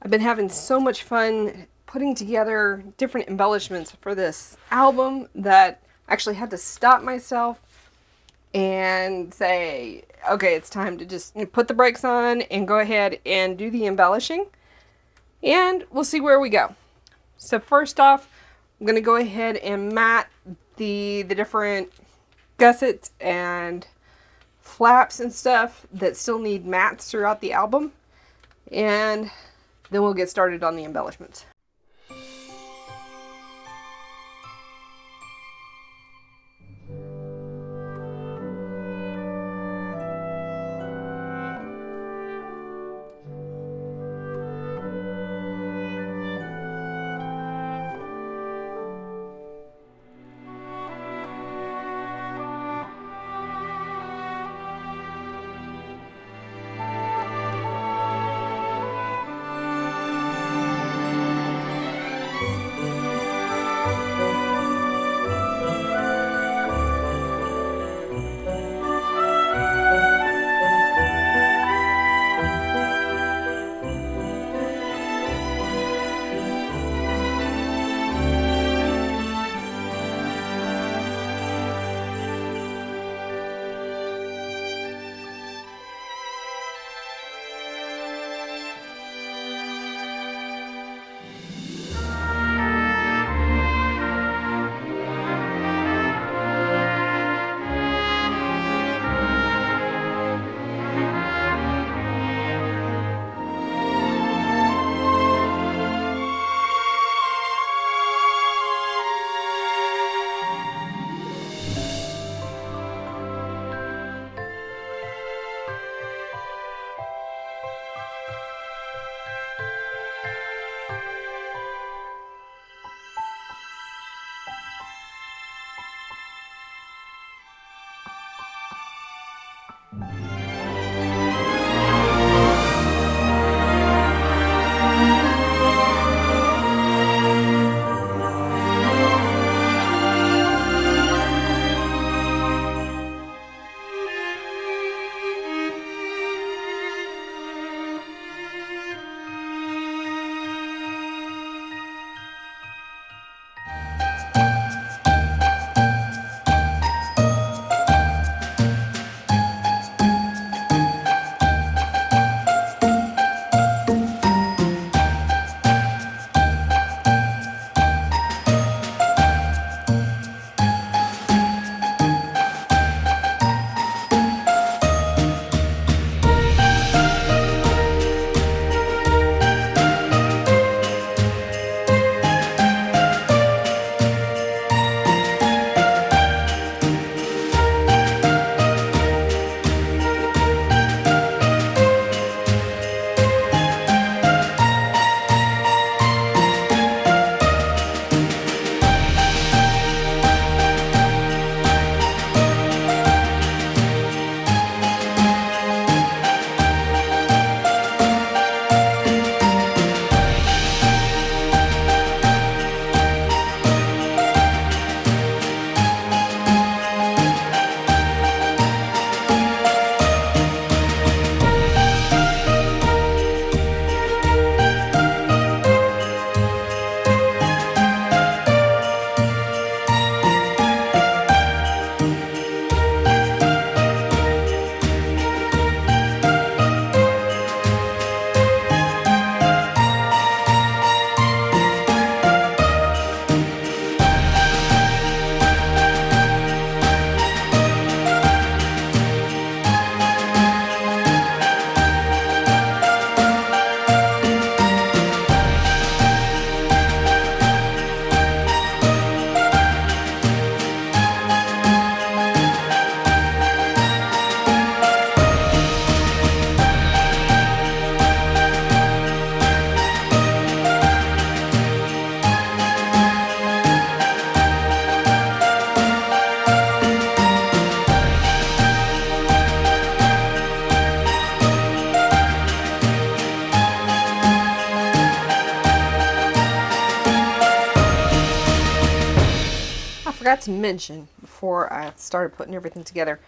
I've been having so much fun putting together different embellishments for this album that I actually had to stop myself and say, okay, it's time to just put the brakes on and go ahead and do the embellishing. And we'll see where we go. So first off, I'm going to go ahead and mat the different gussets and flaps and stuff that still need mats throughout the album. And then we'll get started on the embellishments. Forgot to mention before I started putting everything together,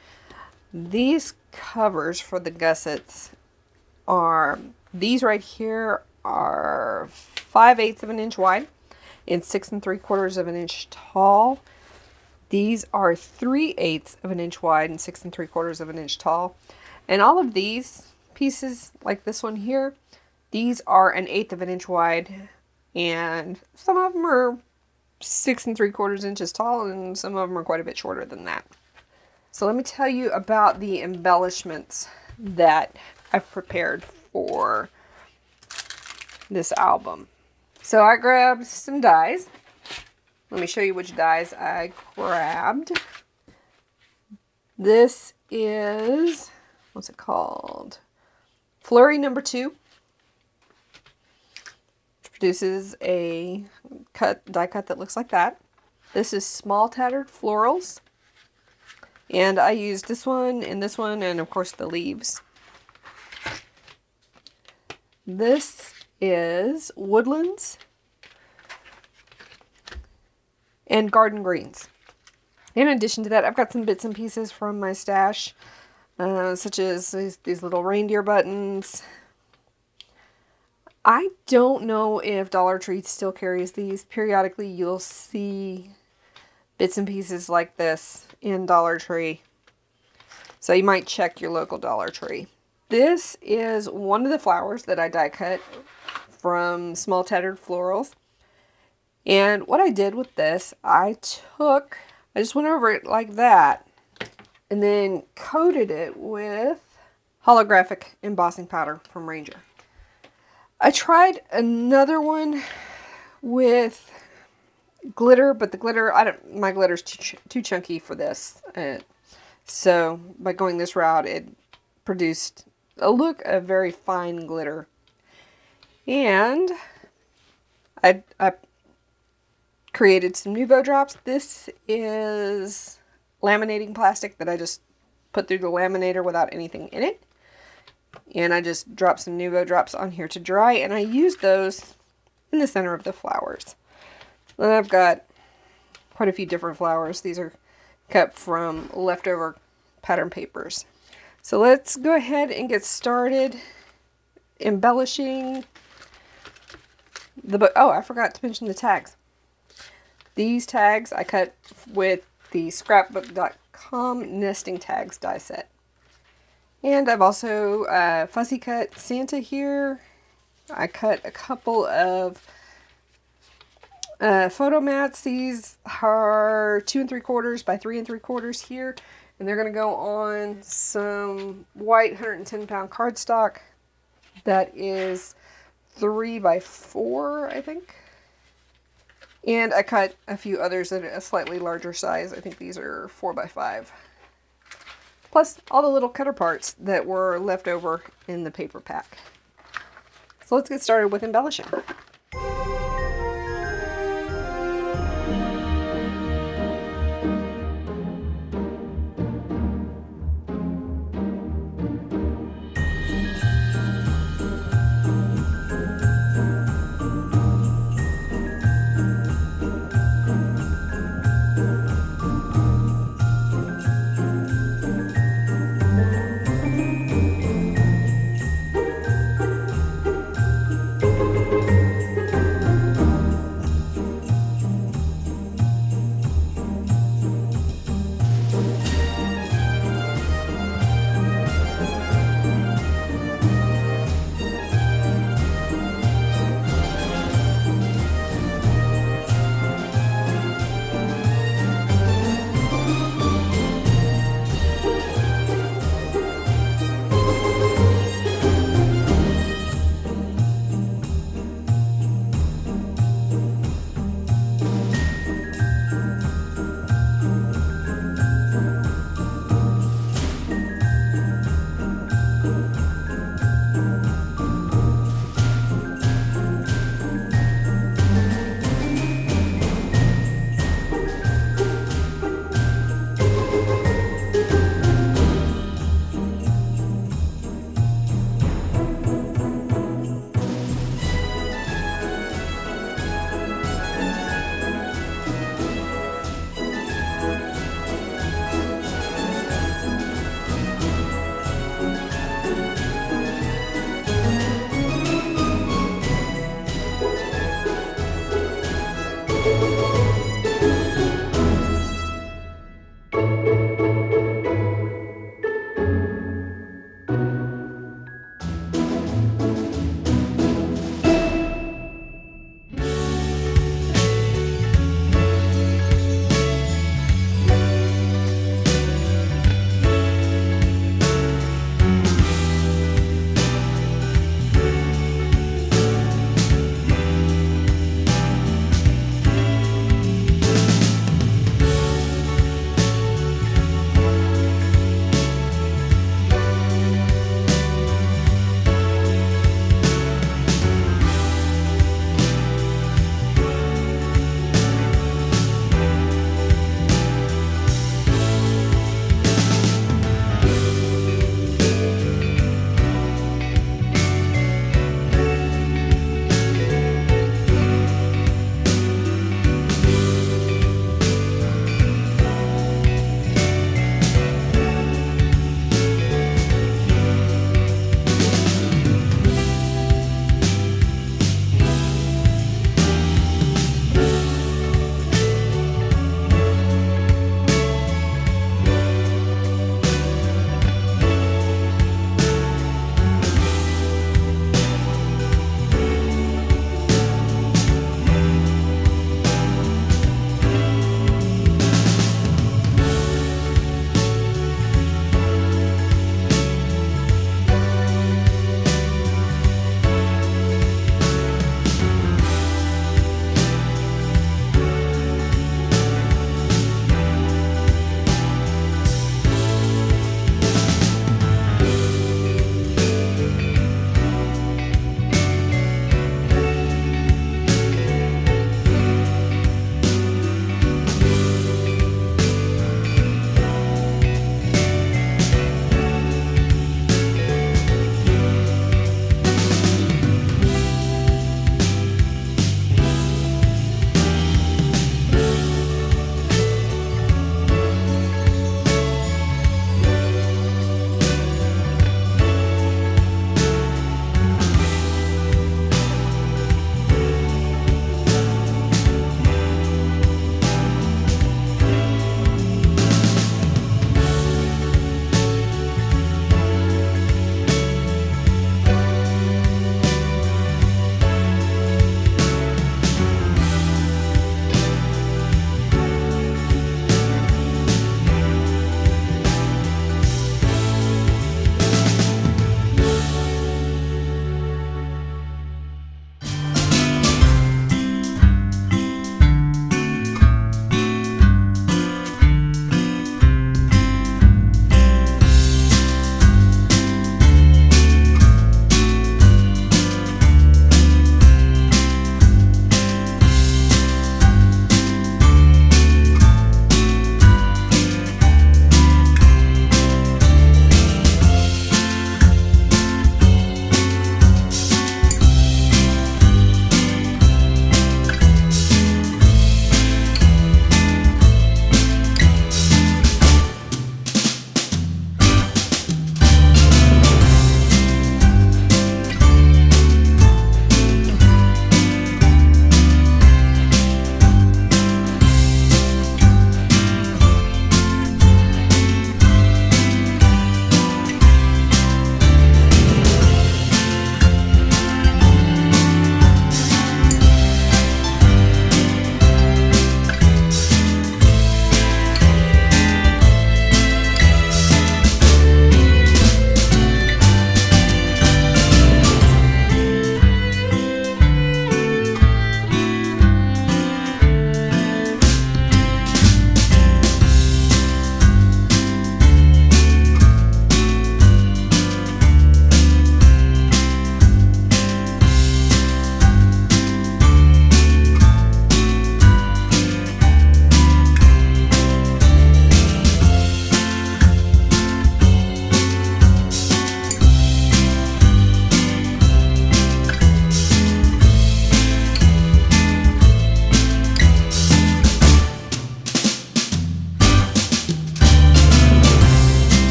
these covers for the gussets are, these right here are 5/8 of an inch wide and 6 3/4 of an inch tall. These are 3/8 of an inch wide and 6 3/4 of an inch tall. And all of these pieces, like this one here, these are 1/8 of an inch wide, and some of them are 6 3/4 inches tall, and some of them are quite a bit shorter than that. So let me tell you about the embellishments that I've prepared for this album. So I grabbed some dies. Let me show you which dies I grabbed. This is, what's it called? Flurry number 2. Which produces a die cut that looks like that. This is Small Tattered Florals. And I used this one, and of course the leaves. This is Woodlands and Garden Greens. In addition to that, I've got some bits and pieces from my stash, such as these little reindeer buttons. I don't know if Dollar Tree still carries these. Periodically, you'll see bits and pieces like this in Dollar Tree. So you might check your local Dollar Tree. This is one of the flowers that I die cut from Small Tattered Florals. And what I did with this, I just went over it like that and then coated it with holographic embossing powder from Ranger. I tried another one with glitter, but the glitter, my glitter's too chunky for this. So by going this route, it produced a look of very fine glitter. And I created some Nuvo drops. This is laminating plastic that I just put through the laminator without anything in it. And I just dropped some Nuvo drops on here to dry, and I used those in the center of the flowers. Then I've got quite a few different flowers. These are cut from leftover pattern papers. So let's go ahead and get started embellishing the book. Oh, I forgot to mention the tags. These tags I cut with the scrapbook.com nesting tags die set. And I've also fussy cut Santa here. I cut a couple of photo mats. These are 2 3/4 by 3 3/4 here. And they're going to go on some white 110-pound cardstock that is 3 by 4, I think. And I cut a few others at a slightly larger size. I think these are 4 by 5. Plus all the little cutter parts that were left over in the paper pack. So let's get started with embellishing.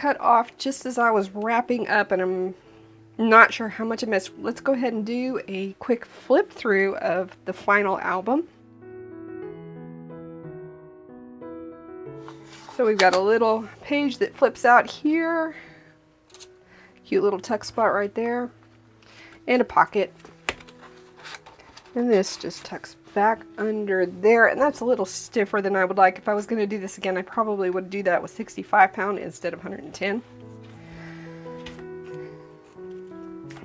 cut off just as I was wrapping up, and I'm not sure how much I missed. Let's go ahead and do a quick flip through of the final album. So we've got a little page that flips out here. Cute little tuck spot right there. And a pocket. And this just tucks back under there. And that's a little stiffer than I would like. If I was going to do this again, I probably would do that with 65 pound instead of 110.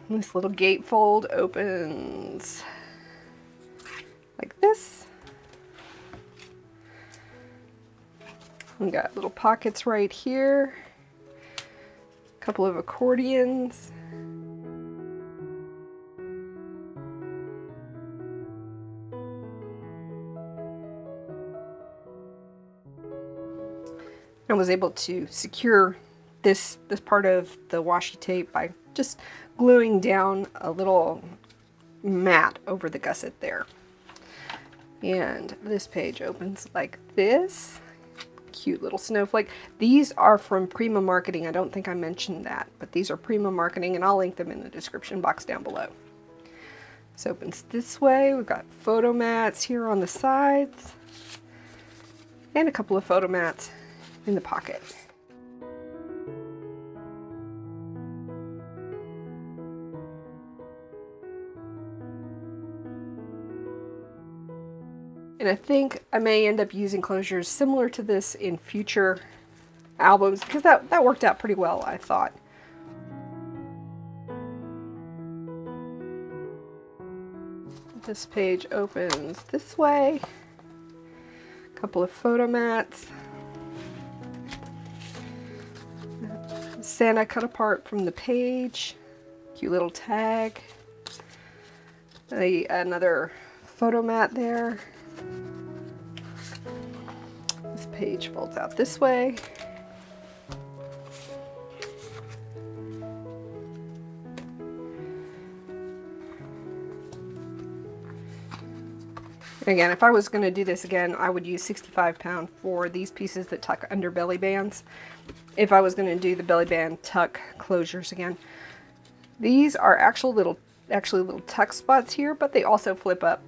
This little gatefold opens like this. We got little pockets right here. A couple of accordions. I was able to secure this part of the washi tape by just gluing down a little mat over the gusset there. And this page opens like this. Cute little snowflake. These are from Prima Marketing. I don't think I mentioned that, but these are Prima Marketing, and I'll link them in the description box down below. This opens this way. We've got photo mats here on the sides and a couple of photo mats in the pocket. And I think I may end up using closures similar to this in future albums, because that worked out pretty well, I thought. This page opens this way. A couple of photo mats. Santa cut apart from the page. Cute little tag. Another photo mat there. This page folds out this way. Again, if I was going to do this again, I would use 65 pound for these pieces that tuck under belly bands. If I was going to do the belly band tuck closures again. These are actually little tuck spots here, but they also flip up.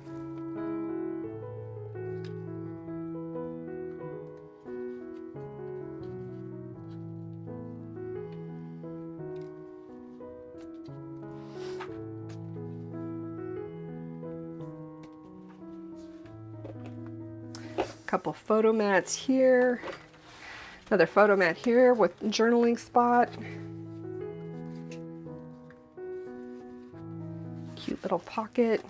Couple photo mats here, another photo mat here with journaling spot, cute little pocket,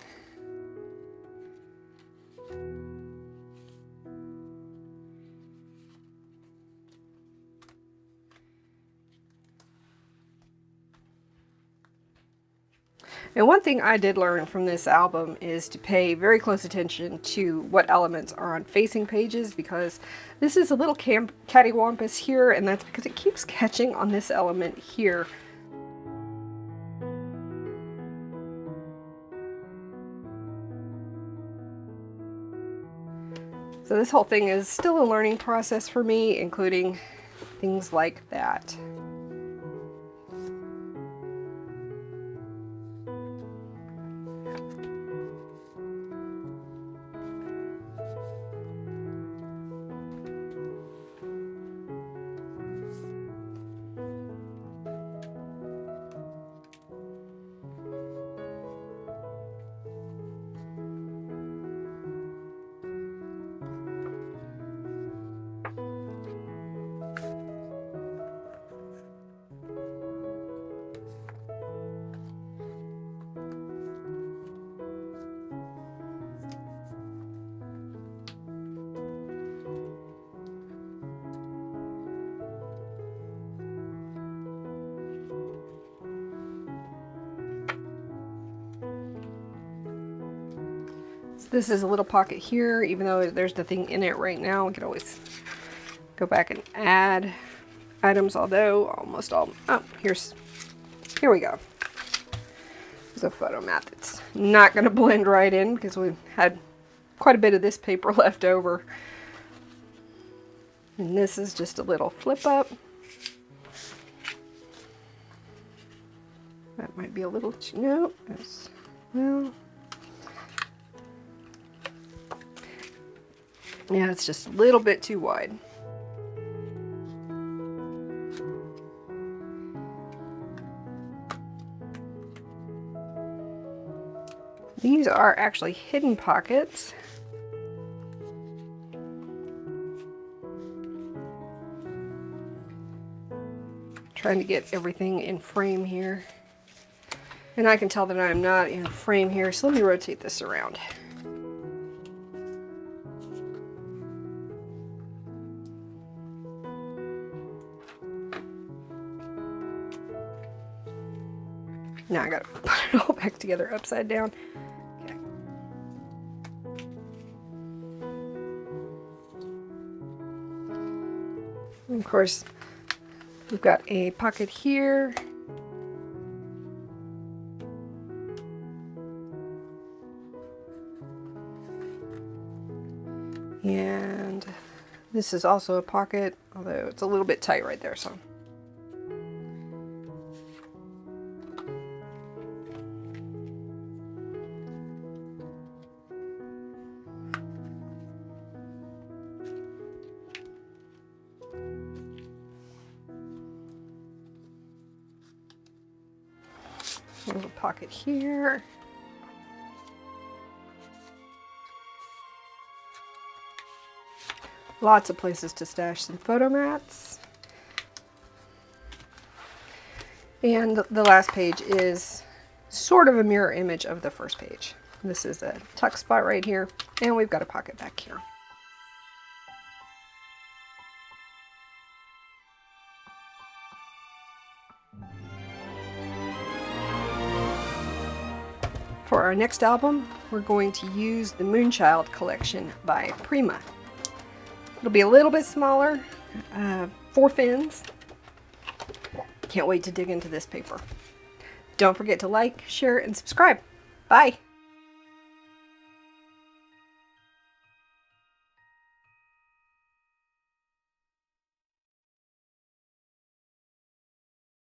and one thing I did learn from this album is to pay very close attention to what elements are on facing pages, because this is a little cattywampus here, and that's because it keeps catching on this element here. So this whole thing is still a learning process for me, including things like that. This is a little pocket here, even though there's nothing in it right now. We can always go back and add items, although almost all, oh, here we go. There's a photo mat that's not going to blend right in because we've had quite a bit of this paper left over. And this is just a little flip up. That might be a little too, no, that's, well, yeah, it's just a little bit too wide. These are actually hidden pockets. Trying to get everything in frame here. And I can tell that I'm not in frame here, so let me rotate this around. Now I gotta put it all back together upside down. Okay. And of course, we've got a pocket here. And this is also a pocket, although it's a little bit tight right there, so. A little pocket here. Lots of places to stash some photo mats. And the last page is sort of a mirror image of the first page. This is a tuck spot right here, and we've got a pocket back here. For our next album, we're going to use the Moonchild collection by Prima. It'll be a little bit smaller, 4 fins. Can't wait to dig into this paper. Don't forget to like, share, and subscribe. Bye!